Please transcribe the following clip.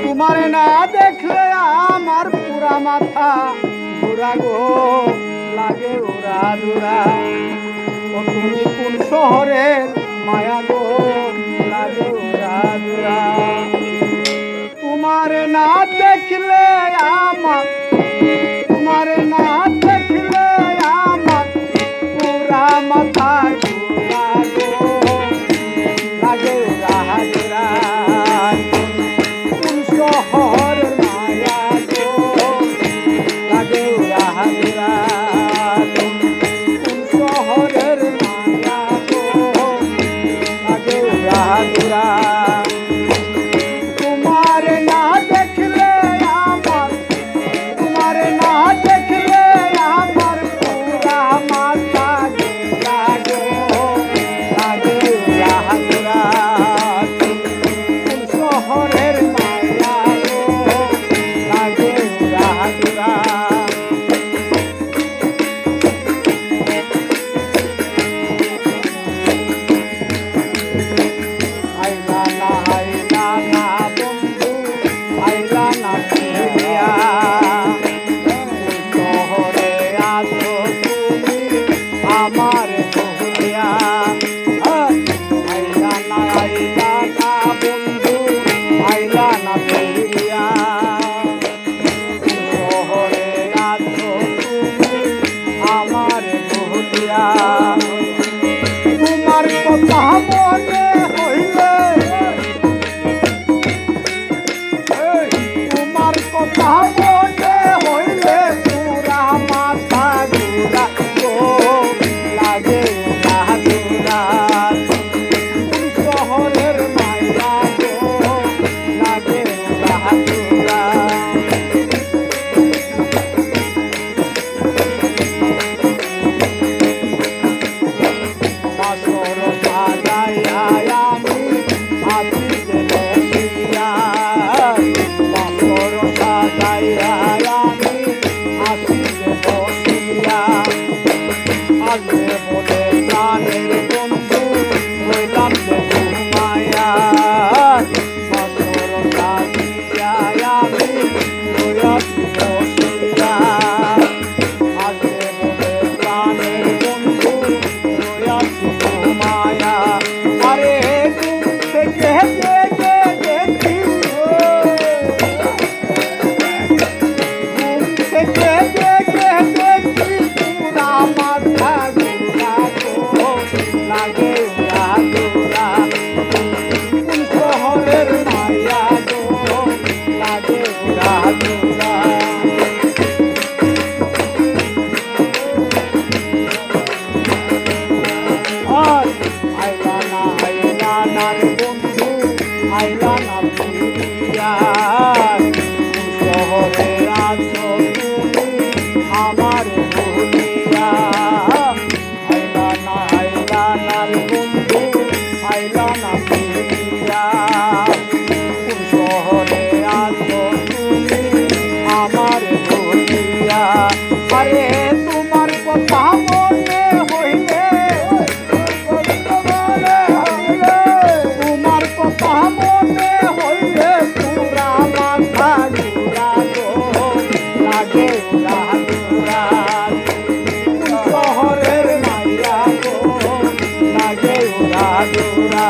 তোমারে না দেখলে আমার পুরা মাথা ঘোরা গো লাগে ওরা দোরা। ও তুমি কোন শহরের মায়া গো লাগে ওরা দোরা। তোমারে না দেখলে আমার, তোমারে না দেখলে আমার পুরা মাথা ঘোরা গো লাগে ওরা দোরা। শহর মায়া গো লাগে উড়া দোরা। কোন শহরের মায়া গো লাগে উড়া দোরা। তোমার না দেখলে আমার, তোমার না দেখলে আমার পুরা মাথা ঘোরা গো লাগে উড়া দোরা। কোন শহরের আমার বহুলিয়া আইলা না বন্ধু আইলা না ফিরিয়া। শহরে আছো তুমি আমার বহুলিয়া। তোমার কথা মনে হইলে, তোমার কথা মনে হইলে পুরা মাথা ঘোরা গো লাগে উড়া দোরা। কোন শহরের মায়া গো লাগে উড়া দোরা। বাসর সাজাইয়া আমি আছি যে বসিয়া। বাসর সাজাইয়া আমি আছি যে বসিয়া। আসবে বলে প্রাণের বন্ধু হইলাম যে ঘুমায়া। বাসর সাজিয়া আমি হইয়াছি বসিয়া। আসবে বলে প্রাণের বন্ধু হইয়াছি ঘুমায়া। আরে ঘুম থেকে জেগে দেখি, ঘুম থেকে জেগে দেখি পুরা মাথা ঘোরা গো লাগে উড়া দোরা। কোন শহরের মায়া গো লাগে উড়া দোরা। আইলা না রে বন্ধু আইলা না ফিরিয়া। শহরে আছো তুমি আমার ভুলিয়া। আইলা না রে বন্ধু আইলা না ফিরিয়া। শহরে আছো তুমি আমার ভুলিয়া। আরে তোমার কথা মনে হইলে, তোমার কথা মনে হইলে পুরা মাথা ঘোরা গো লাগে উড়া দোরা। কোন শহরের মায়া গো লাগে উড়া দোরা।